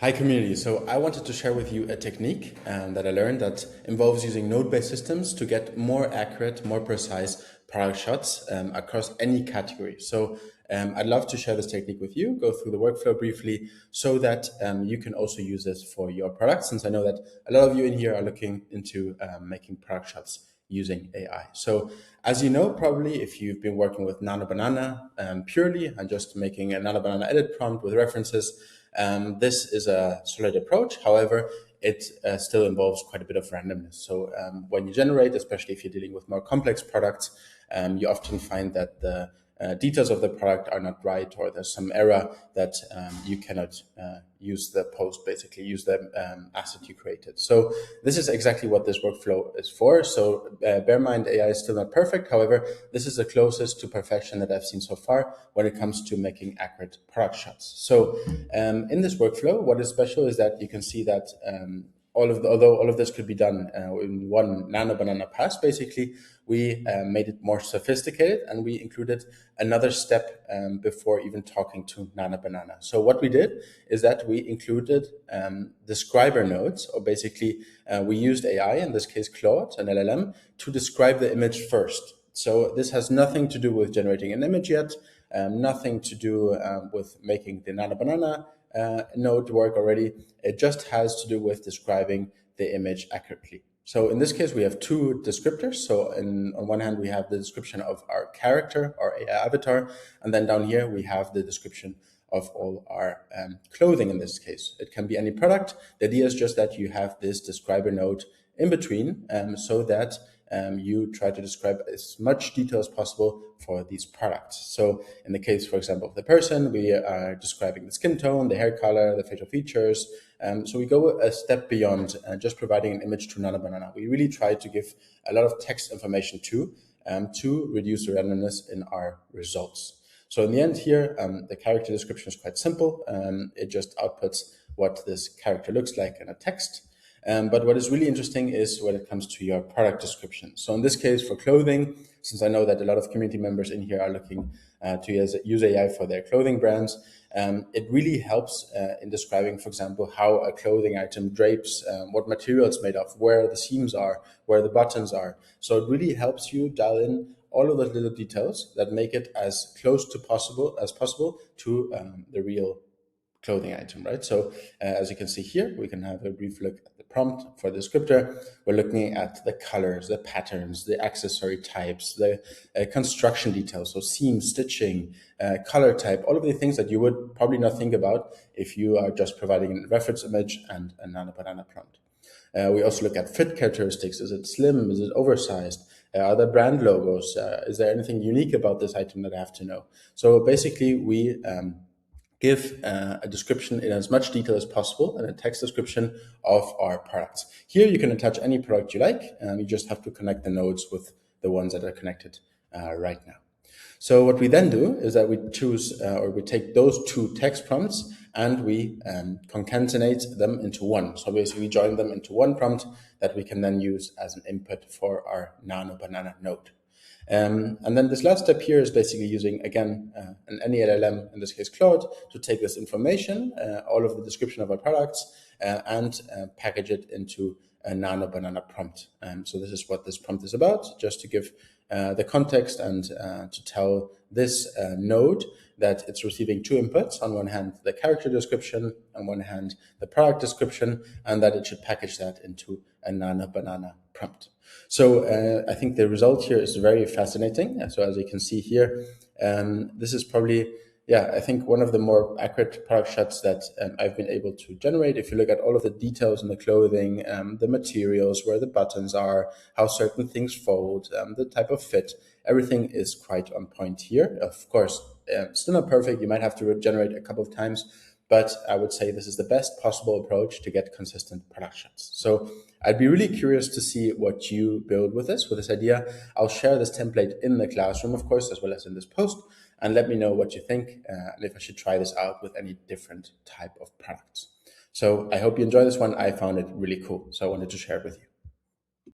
Hi community. So I wanted to share with you a technique that I learned that involves using node-based systems to get more accurate, more precise product shots across any category. So I'd love to share this technique with you, go through the workflow briefly so that you can also use this for your products, since I know that a lot of you in here are looking into making product shots using AI. So as you know, probably if you've been working with Nano Banana purely and just making a Nano Banana edit prompt with references, this is a solid approach. However, it still involves quite a bit of randomness. So when you generate, especially if you're dealing with more complex products, you often find that the details of the product are not right, or there's some error that you cannot use the post, basically use the asset you created. So this is exactly what this workflow is for. So bear in mind, AI is still not perfect. However, this is the closest to perfection that I've seen so far when it comes to making accurate product shots. So in this workflow, what is special is that you can see that although all of this could be done in one Nano Banana pass, basically, we made it more sophisticated and we included another step before even talking to Nano Banana. So what we did is that we included describer nodes, or basically we used AI, in this case Claude, an LLM, to describe the image first. So this has nothing to do with generating an image yet, nothing to do with making the Nano Banana node work already. It just has to do with describing the image accurately. So in this case, we have two descriptors. So on one hand, we have the description of our character, our AI avatar, and then down here we have the description of all our clothing in this case. It can be any product. The idea is just that you have this describer node in between so that you try to describe as much detail as possible for these products. So in the case, for example, of the person, we are describing the skin tone, the hair color, the facial features. So we go a step beyond just providing an image to Nano Banana. We really try to give a lot of text information to reduce the randomness in our results. So in the end here, the character description is quite simple. It just outputs what this character looks like in a text. But what is really interesting is when it comes to your product description. So in this case, for clothing, since I know that a lot of community members in here are looking to use AI for their clothing brands, it really helps in describing, for example, how a clothing item drapes, what material it's made of, where the seams are, where the buttons are. So it really helps you dial in all of those little details that make it as close to possible to the real clothing item, right? So as you can see here, we can have a brief look at the prompt for the descriptor. We're looking at the colors, the patterns, the accessory types, the construction details, so seam, stitching, color type, all of the things that you would probably not think about if you are just providing a reference image and a Nano Banana prompt. We also look at fit characteristics. Is it slim? Is it oversized? Are there brand logos? Is there anything unique about this item that I have to know? So basically, we give a description in as much detail as possible and a text description of our products. Here you can attach any product you like, and you just have to connect the nodes with the ones that are connected right now. So what we then do is that we choose or we take those two text prompts and we concatenate them into one. So basically we join them into one prompt that we can then use as an input for our Nano Banana node. And then this last step here is basically using, again, any LLM, in this case Claude, to take this information, all of the description of our products, and package it into a Nano Banana prompt. So this is what this prompt is about, just to give the context and to tell this node that it's receiving two inputs. On one hand, the character description, on one hand, the product description, and that it should package that into a Nano Banana prompt. So I think the result here is very fascinating. So as you can see here, this is probably, I think one of the more accurate product shots that I've been able to generate. If you look at all of the details in the clothing, the materials, where the buttons are, how certain things fold, the type of fit, everything is quite on point here. Of course, still not perfect. You might have to regenerate a couple of times, but I would say this is the best possible approach to get consistent product shots. So I'd be really curious to see what you build with this idea. I'll share this template in the classroom, of course, as well as in this post, and let me know what you think and if I should try this out with any different type of products. So I hope you enjoy this one. I found it really cool, so I wanted to share it with you.